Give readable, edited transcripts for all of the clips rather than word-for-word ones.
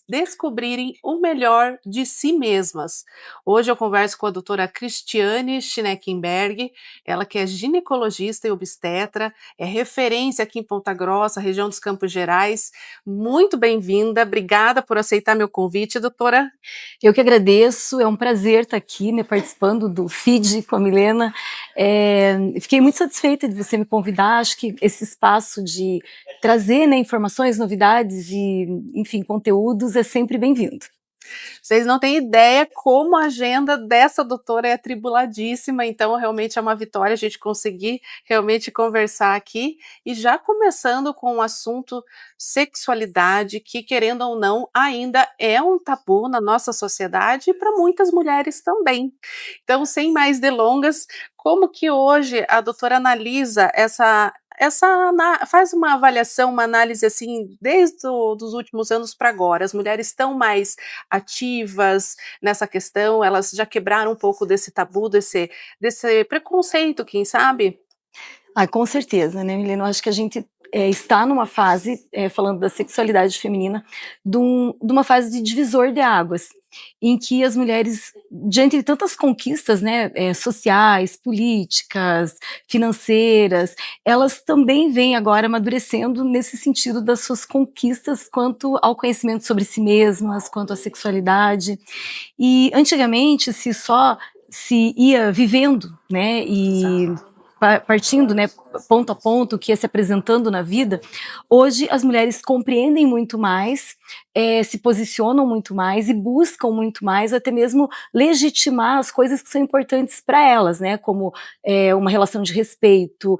descobrirem o melhor de si mesmas. Hoje eu converso com a doutora Cristiane Schneckenberg, ela que é ginecologista e obstetra, é referência aqui em Ponta Grossa, região dos Campos Gerais. Muito bem-vinda, obrigada por aceitar meu convite, doutora. Eu que agradeço, é um prazer estar aqui, né, participando do FID com a Milena. Fiquei muito satisfeita de você me convidar, acho que esse espaço de trazer, né, informações, novidades e, enfim, conteúdos é sempre bem-vindo. Vocês não têm ideia como a agenda dessa doutora é atribuladíssima, então realmente é uma vitória a gente conseguir realmente conversar aqui. E já começando com o assunto sexualidade, que querendo ou não, ainda é um tabu na nossa sociedade e para muitas mulheres também. Então, sem mais delongas, como que hoje a doutora analisa faz uma avaliação, uma análise assim, desde os últimos anos para agora, as mulheres estão mais ativas nessa questão, elas já quebraram um pouco desse tabu, desse preconceito, quem sabe? Ah, com certeza, né, Milena? Eu acho que a gente está numa fase, falando da sexualidade feminina, de uma fase de divisor de águas, em que as mulheres, diante de tantas conquistas, né, sociais, políticas, financeiras, elas também vêm agora amadurecendo nesse sentido das suas conquistas quanto ao conhecimento sobre si mesmas, quanto à sexualidade. E antigamente se ia vivendo, né, e partindo, né, ponto a ponto, o que ia se apresentando na vida. Hoje as mulheres compreendem muito mais, se posicionam muito mais e buscam muito mais, até mesmo legitimar as coisas que são importantes para elas, né, como uma relação de respeito,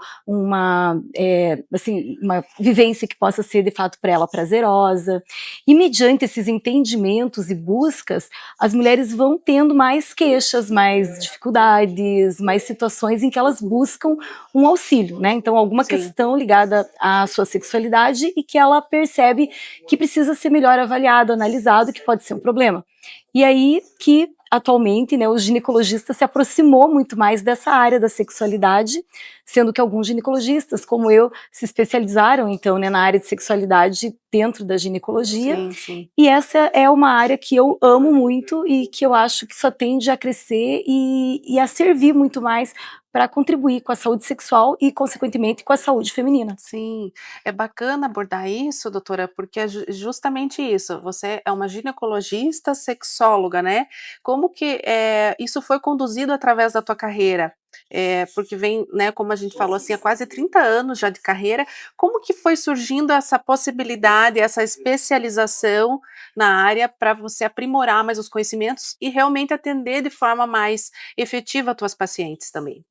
assim, uma vivência que possa ser de fato para ela prazerosa. E mediante esses entendimentos e buscas, as mulheres vão tendo mais queixas, mais dificuldades, mais situações em que elas buscam um auxílio, né? Então, alguma Sim. questão ligada à sua sexualidade e que ela percebe que precisa ser melhor avaliado, analisado, que pode ser um problema. E aí que atualmente, né, os ginecologistas se aproximou muito mais dessa área da sexualidade, sendo que alguns ginecologistas, como eu, se especializaram então, né, na área de sexualidade dentro da ginecologia. Sim, sim. E essa é uma área que eu amo muito e que eu acho que só tende a crescer e a servir muito mais para contribuir com a saúde sexual e, consequentemente, com a saúde feminina. Sim, é bacana abordar isso, doutora, porque é justamente isso. Você é uma ginecologista sexóloga, né? Como que isso foi conduzido através da tua carreira? Porque vem, né, como a gente falou assim, há quase 30 anos já de carreira. Como que foi surgindo essa possibilidade, essa especialização na área para você aprimorar mais os conhecimentos e realmente atender de forma mais efetiva as tuas pacientes também?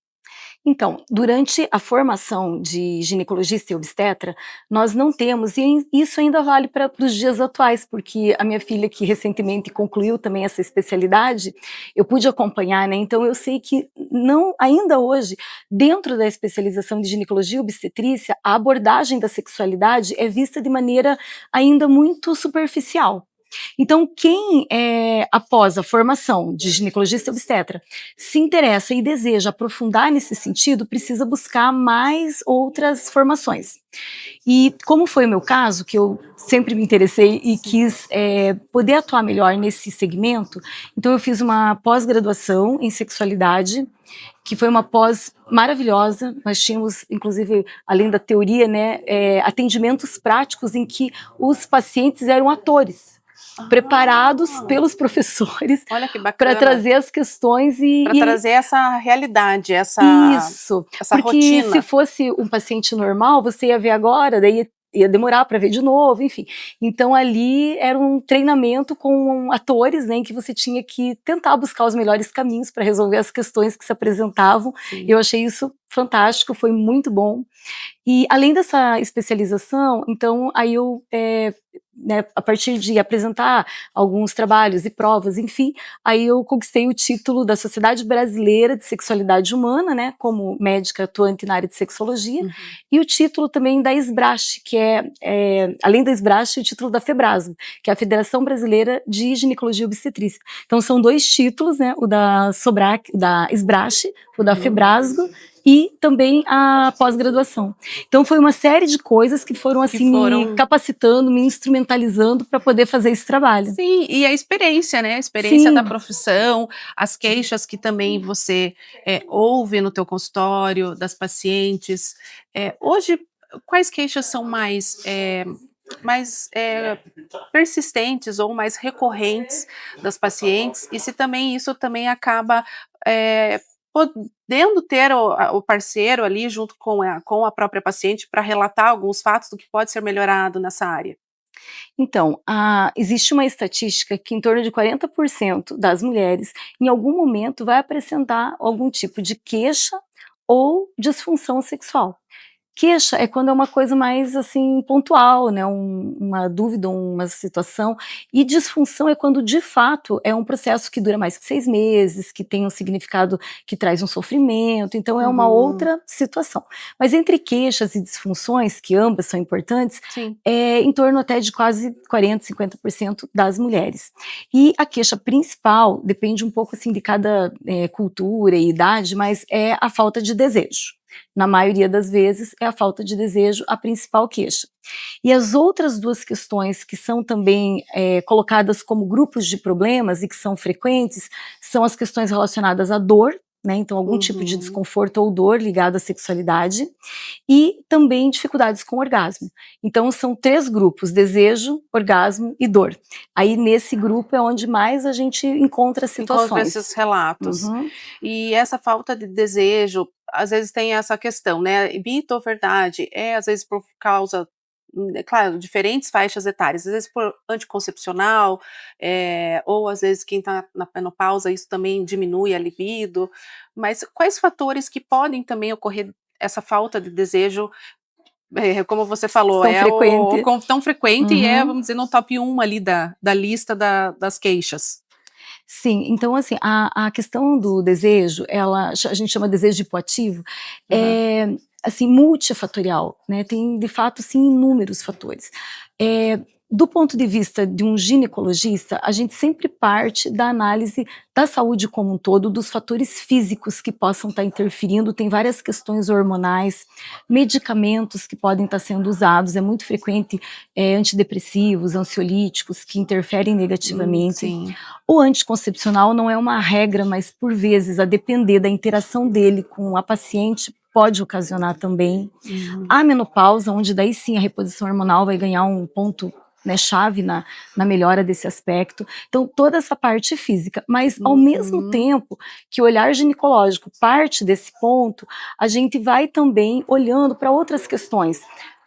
Então, durante a formação de ginecologista e obstetra, nós não temos, e isso ainda vale para os dias atuais, porque a minha filha, que recentemente concluiu também essa especialidade, eu pude acompanhar, né? Então eu sei que não, ainda hoje, dentro da especialização de ginecologia e obstetrícia, a abordagem da sexualidade é vista de maneira ainda muito superficial. Então, quem, após a formação de ginecologista e obstetra, se interessa e deseja aprofundar nesse sentido, precisa buscar mais outras formações. E como foi o meu caso, que eu sempre me interessei e quis poder atuar melhor nesse segmento, então eu fiz uma pós-graduação em sexualidade, que foi uma pós maravilhosa. Nós tínhamos, inclusive, além da teoria, né, atendimentos práticos em que os pacientes eram atores, preparados pelos professores Olha que para bacana. trazer as questões Para trazer essa realidade, isso, essa porque se rotina. fosse um paciente normal, você ia ver agora, daí ia demorar para ver de novo, enfim. Então ali era um treinamento com atores, né, em que você tinha que tentar buscar os melhores caminhos para resolver as questões que se apresentavam. Sim. Eu achei isso fantástico, foi muito bom. E além dessa especialização, então aí eu, né, a partir de apresentar alguns trabalhos e provas, enfim, aí eu conquistei o título da Sociedade Brasileira de Sexualidade Humana, né, como médica atuante na área de sexologia, e o título também da SBRASH, que além da SBRASH, o título da FEBRASGO, que é a Federação Brasileira de Ginecologia e Obstetrícia. Então são dois títulos, né, o da SBRASH, o da FEBRASGO, e também a pós-graduação. Então foi uma série de coisas que foram Que assim me foram capacitando, me instrumentalizando para poder fazer esse trabalho. Sim, e a experiência, né, a experiência da Sim, profissão, as queixas que também você, ouve no teu consultório, das pacientes. Hoje, quais queixas são mais persistentes ou mais recorrentes das pacientes? E se também isso também acaba, podendo ter o parceiro ali junto com a própria paciente para relatar alguns fatos do que pode ser melhorado nessa área? então, existe uma estatística que em torno de 40% das mulheres, em algum momento, vai apresentar algum tipo de queixa ou disfunção sexual. Queixa é quando é uma coisa mais, assim, pontual, né, uma dúvida, uma situação, e disfunção é quando, de fato, é um processo que dura mais que 6 meses, que tem um significado que traz um sofrimento, então é uma Uhum. outra situação. Mas entre queixas e disfunções, que ambas são importantes, Sim. é em torno até de quase 40, 50% das mulheres. E a queixa principal depende um pouco, assim, de cada, cultura e idade, mas é a falta de desejo. Na maioria das vezes, é a falta de desejo a principal queixa. E as outras 2 questões que são também, colocadas como grupos de problemas e que são frequentes, são as questões relacionadas à dor, né, então algum tipo de Uhum. desconforto ou dor ligado à sexualidade, e também dificuldades com orgasmo. Então são 3 grupos: desejo, orgasmo e dor. Aí nesse grupo é onde mais a gente encontra Encontra esses situações. relatos. Uhum. E essa falta de desejo, às vezes tem essa questão, né, mito ou verdade? É, às vezes, por causa, é claro, diferentes faixas etárias, às vezes por anticoncepcional, ou às vezes quem está na menopausa, isso também diminui a libido, mas quais fatores que podem também ocorrer essa falta de desejo, como você falou, Tão é o frequente. com tão frequente e é, Uhum. vamos dizer, no top 1 ali da lista das queixas? Sim, então assim, a questão do desejo, a gente chama desejo hipoativo, Aham. é, assim, multifatorial, né, tem de fato, sim, inúmeros fatores. Do ponto de vista de um ginecologista, a gente sempre parte da análise da saúde como um todo, dos fatores físicos que possam estar interferindo, tem várias questões hormonais, medicamentos que podem estar sendo usados, é muito frequente, antidepressivos, ansiolíticos que interferem negativamente. Sim. O anticoncepcional não é uma regra, mas por vezes, a depender da interação dele com a paciente, pode ocasionar também. Uhum. A menopausa, onde daí sim a reposição hormonal vai ganhar um ponto, né, chave na melhora desse aspecto. Então, toda essa parte física, mas ao mesmo Uhum. tempo que o olhar ginecológico parte desse ponto, a gente vai também olhando para outras questões.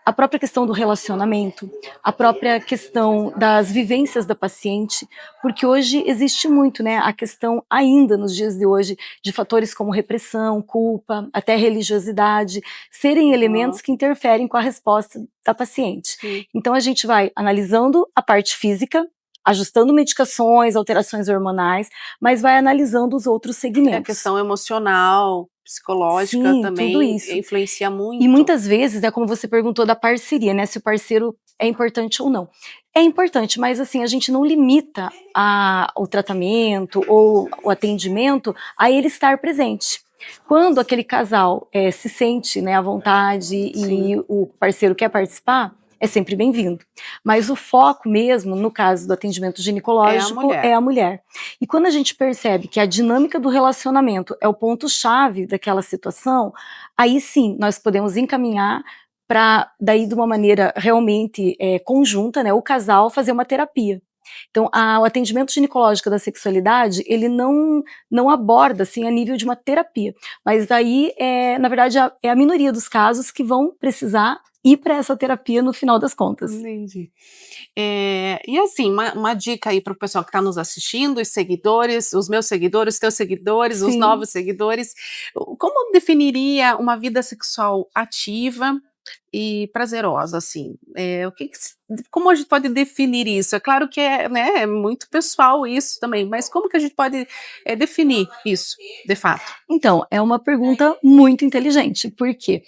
A própria questão do relacionamento, a própria questão das vivências da paciente, porque hoje existe muito, né, a questão ainda nos dias de hoje de fatores como repressão, culpa, até religiosidade, serem Aham. elementos que interferem com a resposta da paciente. Sim. Então a gente vai analisando a parte física, ajustando medicações, alterações hormonais, mas vai analisando os outros É a segmentos. questão emocional, psicológica Sim, tudo também isso. influencia E muito. muitas vezes, é como você perguntou da parceria, né, se o parceiro é importante ou não. É importante, mas assim, a gente não limita o tratamento ou o atendimento a ele estar presente. Quando aquele casal se sente, né, à vontade Sim, e o parceiro quer participar, é sempre bem-vindo. Mas o foco mesmo, no caso do atendimento é a ginecológico, mulher. é a mulher. E quando a gente percebe que a dinâmica do relacionamento é o ponto-chave daquela situação, aí sim, nós podemos encaminhar para, daí de uma maneira realmente conjunta, né, o casal fazer uma terapia. Então, o atendimento ginecológico da sexualidade, ele não aborda, assim, a nível de uma terapia, mas daí, na verdade, é a minoria dos casos que vão precisar ir para essa terapia no final das contas. Entendi. E assim, uma dica aí para o pessoal que está nos assistindo, os seguidores, os meus seguidores, os teus seguidores, os Sim. novos seguidores, como definiria uma vida sexual ativa, e prazerosa, assim? O que que se como a gente pode definir isso? É claro que né, é muito pessoal isso também, mas como que a gente pode, definir isso, de fato? Então, é uma pergunta muito inteligente, porque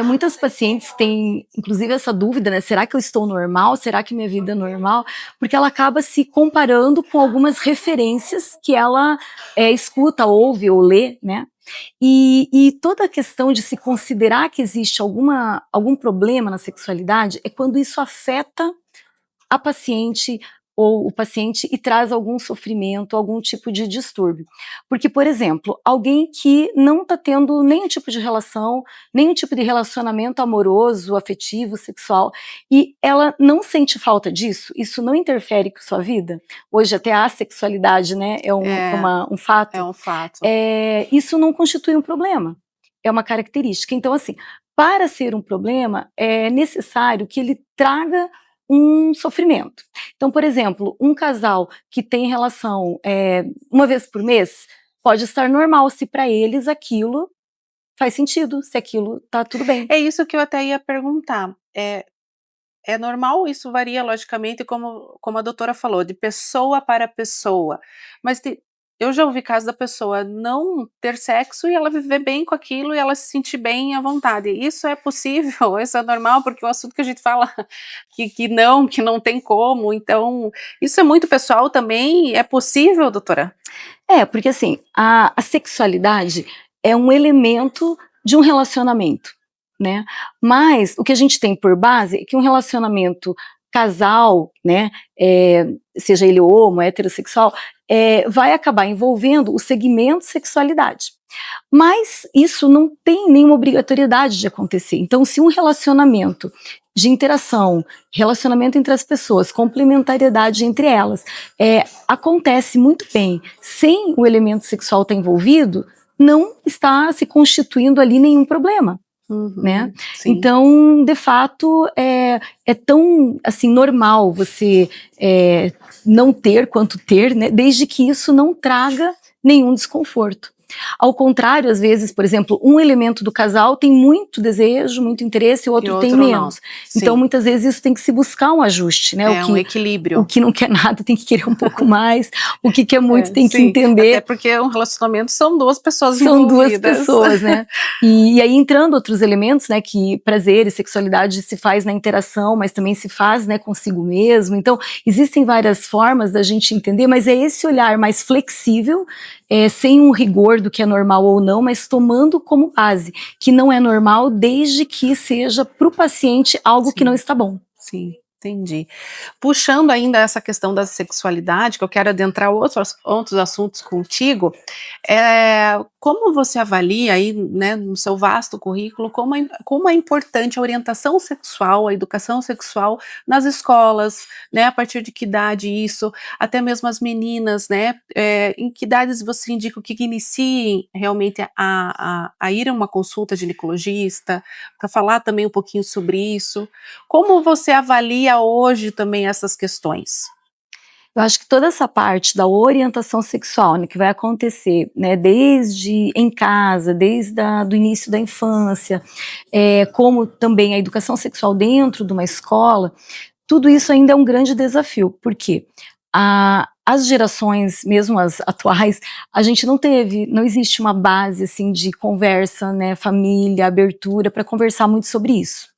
muitas pacientes têm, inclusive, essa dúvida, né? Será que eu estou normal? Será que minha vida é normal? Porque ela acaba se comparando com algumas referências que ela escuta, ouve ou lê, né? E toda a questão de se considerar que existe algum problema na sexualidade é quando isso afeta a paciente ou o paciente e traz algum sofrimento, algum tipo de distúrbio. Porque, por exemplo, alguém que não está tendo nenhum tipo de relação, nenhum tipo de relacionamento amoroso, afetivo, sexual, e ela não sente falta disso, isso não interfere com sua vida? Hoje até a sexualidade, né, é É, um é fato. um fato. Isso não constitui um problema, é uma característica. Então, assim, para ser um problema, é necessário que ele traga um sofrimento. Então, por exemplo, um casal que tem relação uma vez por mês, pode estar normal se para eles aquilo faz sentido, se aquilo tá tudo bem. É isso que eu até ia perguntar. É normal, isso varia logicamente, como a doutora falou, de pessoa para pessoa, mas eu já ouvi casos da pessoa não ter sexo e ela viver bem com aquilo e ela se sentir bem à vontade. Isso é possível? Isso é normal? Porque o assunto que a gente fala que não tem como, então isso é muito pessoal também, é possível, doutora? Porque assim, a sexualidade é um elemento de um relacionamento, né? Mas o que a gente tem por base é que um relacionamento casal, né, seja ele homo, heterossexual, vai acabar envolvendo o segmento sexualidade. Mas isso não tem nenhuma obrigatoriedade de acontecer. Então, se um relacionamento de interação, relacionamento entre as pessoas, complementariedade entre elas, acontece muito bem sem o elemento sexual estar envolvido, não está se constituindo ali nenhum problema. Né? Sim. Então, de fato, é tão assim normal você não ter quanto ter, né? Desde que isso não traga nenhum desconforto. Ao contrário, às vezes, por exemplo, um elemento do casal tem muito desejo, muito interesse, e o E outro tem outro não. menos. Então, Sim, muitas vezes isso tem que se buscar um ajuste, né? é um O equilíbrio. que não quer nada tem que querer um pouco mais, o que quer muito tem que Sim, até entender. porque um relacionamento são 2 pessoas São duas envolvidas. pessoas, né? E aí entrando outros elementos, né, que prazer e sexualidade se faz na interação, mas também se faz, né, consigo mesmo. Então, existem várias formas da gente entender, mas é esse olhar mais flexível, sem um rigor do que é normal ou não, mas tomando como base que não é normal desde que seja para o paciente algo que não Sim, está bom. sim, entendi. Puxando ainda essa questão da sexualidade, que eu quero adentrar outros assuntos contigo, como você avalia aí, né, no seu vasto currículo, como é importante a orientação sexual, a educação sexual nas escolas, né, a partir de que idade isso, até mesmo as meninas, né, em que idades você indica que iniciem realmente a ir a uma consulta ginecologista, para falar também um pouquinho sobre isso? Como você avalia hoje também essas questões? Eu acho que toda essa parte da orientação sexual, né, que vai acontecer, né, desde em casa, do início da infância, como também a educação sexual dentro de uma escola, tudo isso ainda é um grande desafio, porque as gerações, mesmo as atuais, a gente não existe uma base assim de conversa, né, família, abertura para conversar muito sobre isso.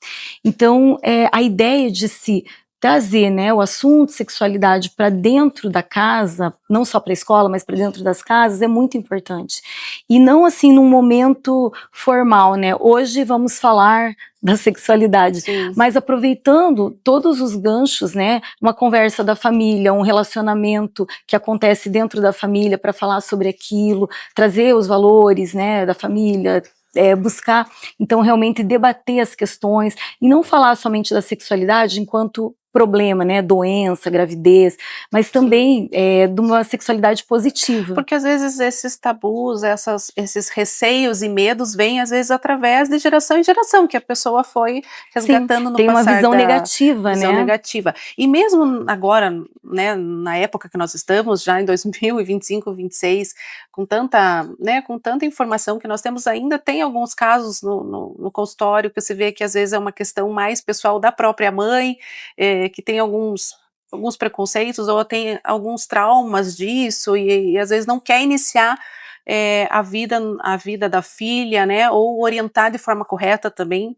Então, a ideia de se trazer, né, o assunto sexualidade para dentro da casa, não só para a escola, mas para dentro das casas, é muito importante. E não assim num momento formal, né? Hoje vamos falar da sexualidade, Sim. mas aproveitando todos os ganchos, né? Uma conversa da família, um relacionamento que acontece dentro da família para falar sobre aquilo, trazer os valores, né, da família, buscar, então, realmente debater as questões e não falar somente da sexualidade enquanto problema, né, doença, gravidez, mas também de uma sexualidade positiva. Porque às vezes esses tabus, esses receios e medos vêm às vezes através de geração em geração, que a pessoa foi resgatando no tem uma passar visão da negativa, visão né? negativa. E mesmo agora, né, na época que nós estamos, já em 2025, 26, com tanta, né, com tanta informação que nós temos, ainda tem alguns casos no consultório que você vê que às vezes é uma questão mais pessoal da própria mãe, que tem alguns preconceitos ou tem alguns traumas disso e às vezes não quer iniciar a vida da filha, né, ou orientar de forma correta também.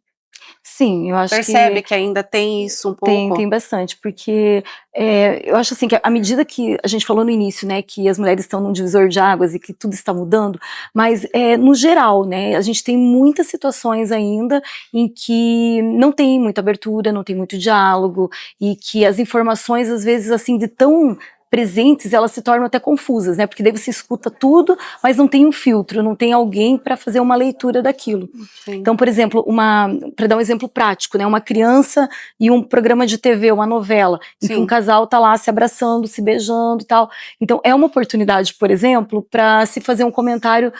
Sim, eu acho Percebe que que ainda tem isso um tem, pouco? tem bastante, porque eu acho assim que à medida que a gente falou no início, né, que as mulheres estão num divisor de águas e que tudo está mudando, mas no geral, né, a gente tem muitas situações ainda em que não tem muita abertura, não tem muito diálogo e que as informações às vezes assim de tão presentes, elas se tornam até confusas, né, porque daí você escuta tudo, mas não tem um filtro, não tem alguém para fazer uma leitura daquilo. Sim. Então, por exemplo, para dar um exemplo prático, né, uma criança e um programa de TV, uma novela, em que um casal tá lá se abraçando, se beijando e tal. Então, é uma oportunidade, por exemplo, para se fazer um comentário,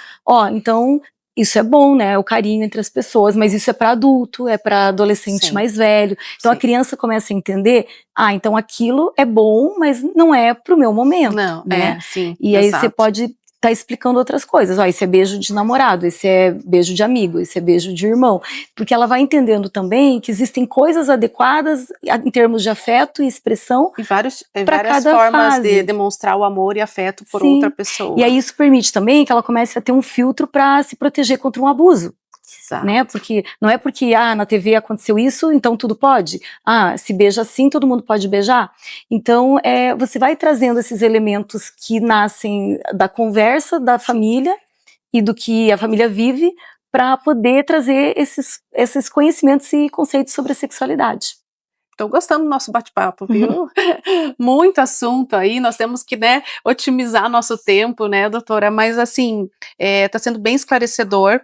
então isso é bom, né, o carinho entre as pessoas, mas isso é para adulto, é para adolescente mais velho. Então a criança começa a entender, então aquilo é bom, mas não é pro meu momento, Não, né? sim, E aí você exato. pode tá explicando outras coisas, esse é beijo de namorado, esse é beijo de amigo, esse é beijo de irmão, porque ela vai entendendo também que existem coisas adequadas em termos de afeto e expressão e várias cada formas de fase. demonstrar o amor e afeto por Sim. outra pessoa. E aí isso permite também que ela comece a ter um filtro para se proteger contra um abuso. Exato. Né? Porque não é porque na TV aconteceu isso, então tudo pode. Se beija assim, todo mundo pode beijar. Então você vai trazendo esses elementos que nascem da conversa da família e do que a família vive para poder trazer esses conhecimentos e conceitos sobre a sexualidade. Tô gostando do nosso bate-papo, viu? Muito assunto aí, nós temos que, né, otimizar nosso tempo, né, doutora? Mas assim, tá sendo bem esclarecedor.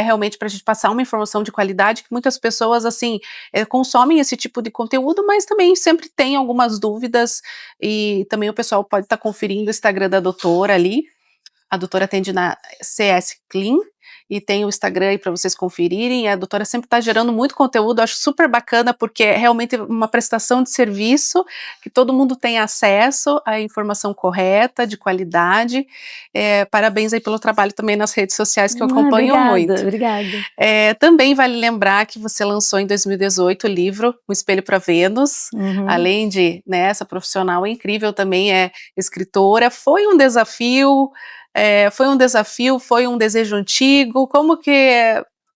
Realmente para a gente passar uma informação de qualidade, que muitas pessoas, assim, consomem esse tipo de conteúdo, mas também sempre tem algumas dúvidas, e também o pessoal pode estar conferindo o Instagram da doutora ali. A doutora atende na CS Clean, e tem o Instagram aí para vocês conferirem. A doutora sempre está gerando muito conteúdo, acho super bacana, porque é realmente uma prestação de serviço, que todo mundo tem acesso à informação correta, de qualidade. Parabéns aí pelo trabalho também nas redes sociais, que eu acompanho muito. Obrigada. Também vale lembrar que você lançou em 2018 o livro Um Espelho para Vênus, além de, né, essa profissional incrível, também é escritora. Foi um desafio, foi um desejo antigo? Como que,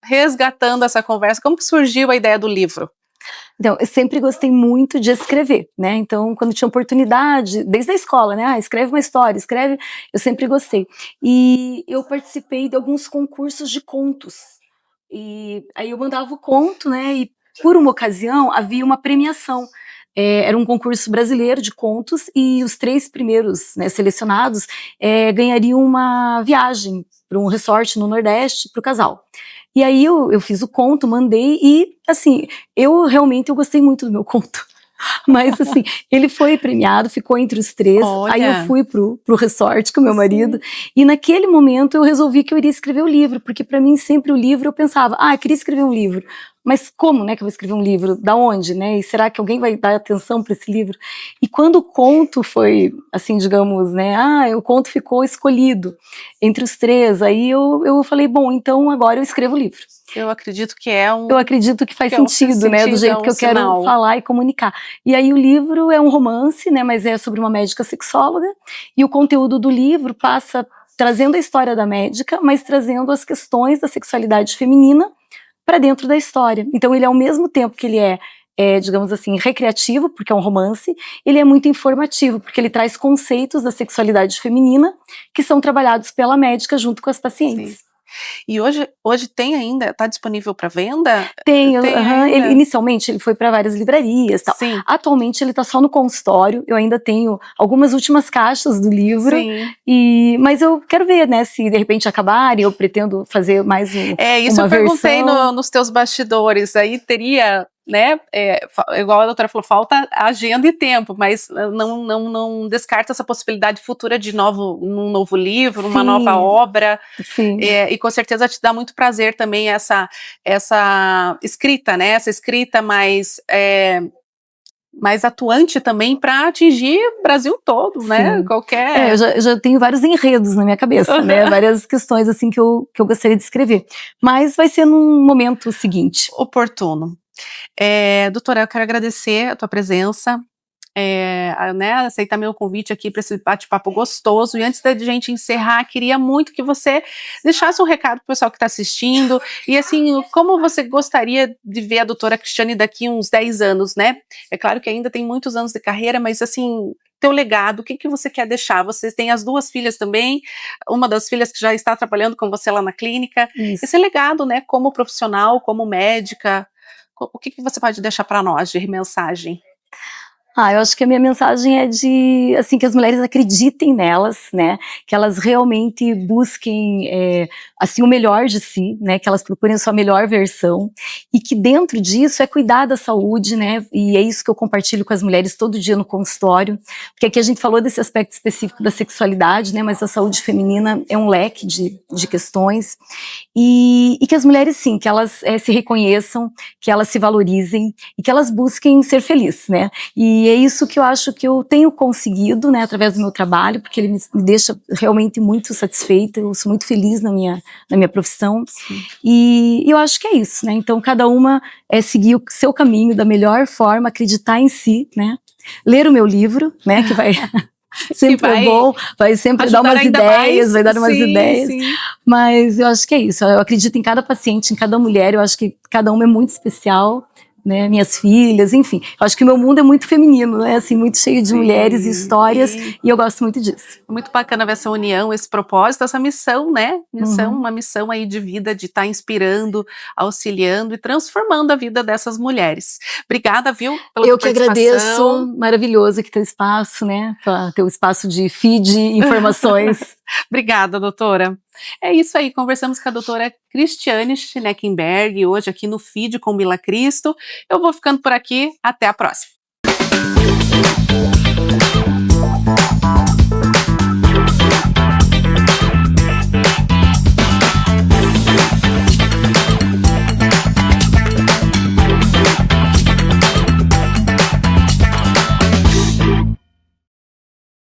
resgatando essa conversa, como que surgiu a ideia do livro? Então, eu sempre gostei muito de escrever, né, então quando tinha oportunidade, desde a escola, né, escreve uma história, escreve, eu sempre gostei. E eu participei de alguns concursos de contos, e aí eu mandava o conto, né, e por uma ocasião havia uma premiação, era um concurso brasileiro de contos, e os 3 primeiros, né, selecionados, ganhariam uma viagem para um resort no Nordeste para o casal. E aí eu fiz o conto, mandei e, assim, eu gostei muito do meu conto. Mas, assim, ele foi premiado, ficou entre os 3. Olha. Aí eu fui pro resort com meu marido. E naquele momento eu resolvi que eu iria escrever o livro, porque para mim sempre o livro eu pensava, eu queria escrever um livro. Mas como, né, que eu vou escrever um livro? Da onde, né? E será que alguém vai dar atenção para esse livro? E quando o conto foi, assim, digamos, né, o conto ficou escolhido entre os 3, aí eu falei, bom, então agora eu escrevo o livro. Eu acredito que é um... Eu acredito que faz sentido, né, do jeito que eu quero falar e comunicar. E aí o livro é um romance, né, mas é sobre uma médica sexóloga, e o conteúdo do livro passa trazendo a história da médica, mas trazendo as questões da sexualidade feminina para dentro da história. Então ele, ao mesmo tempo que ele digamos assim, recreativo, porque é um romance, ele é muito informativo, porque ele traz conceitos da sexualidade feminina que são trabalhados pela médica junto com as pacientes. Sim. E hoje tem ainda, está disponível para venda? Tem inicialmente ele foi para várias livrarias, tal. Sim. Atualmente ele está só no consultório, eu ainda tenho algumas últimas caixas do livro, mas eu quero ver, né, se de repente acabar, e eu pretendo fazer mais isso uma eu perguntei versão. nos teus bastidores, aí teria né, igual a doutora falou, falta agenda e tempo, mas não descarta essa possibilidade futura de um novo livro, uma nova Sim, obra, sim. e com certeza te dá muito prazer também essa escrita, né, essa escrita mais atuante também para atingir o Brasil todo, né, Sim. qualquer... Eu já tenho vários enredos na minha cabeça, né, várias questões, assim, que eu gostaria de escrever, mas vai ser num momento seguinte. Oportuno. Doutora, eu quero agradecer a tua presença, né, aceitar meu convite aqui para esse bate-papo gostoso, e antes da gente encerrar, queria muito que você deixasse um recado para o pessoal que está assistindo, e assim, como você gostaria de ver a doutora Cristiane daqui uns 10 anos, né? É claro que ainda tem muitos anos de carreira, mas assim, teu legado, o que que você quer deixar? Você tem as 2 filhas também, uma das filhas que já está trabalhando com você lá na clínica, esse Isso. legado, né, como profissional, como médica, o que que você pode deixar para nós de mensagem? Eu acho que a minha mensagem é de, assim, que as mulheres acreditem nelas, né, que elas realmente busquem, assim, o melhor de si, né, que elas procurem a sua melhor versão, e que dentro disso é cuidar da saúde, né, e é isso que eu compartilho com as mulheres todo dia no consultório, porque aqui a gente falou desse aspecto específico da sexualidade, né, mas a saúde feminina é um leque de questões, e que as mulheres, sim, que elas se reconheçam, que elas se valorizem, e que elas busquem ser felizes, né, e é isso que eu acho que eu tenho conseguido, né, através do meu trabalho, porque ele me deixa realmente muito satisfeita, eu sou muito feliz na minha profissão, e eu acho que é isso, né, então cada uma seguir o seu caminho da melhor forma, acreditar em si, né, ler o meu livro, né, que vai Que sempre é vai bom, vai sempre dar ajudar umas ainda ideias, mais, vai dar umas sim, ideias, sim. mas eu acho que é isso, eu acredito em cada paciente, em cada mulher, eu acho que cada uma é muito especial, né, minhas filhas, enfim, eu acho que o meu mundo é muito feminino, né, assim, muito cheio de mulheres e Sim, histórias, e eu gosto muito disso. muito bacana ver essa união, esse propósito, essa missão, né? Uhum. Uma missão aí de vida, de estar inspirando, auxiliando e transformando a vida dessas mulheres. Obrigada, viu, pela Eu tua que agradeço, participação. maravilhoso aqui teu espaço, né, teu espaço de feed, informações. Obrigada, doutora. É isso aí, conversamos com a doutora Cristiane Schneckenberg, hoje aqui no Feed com Mila Cristo. Eu vou ficando por aqui, até a próxima.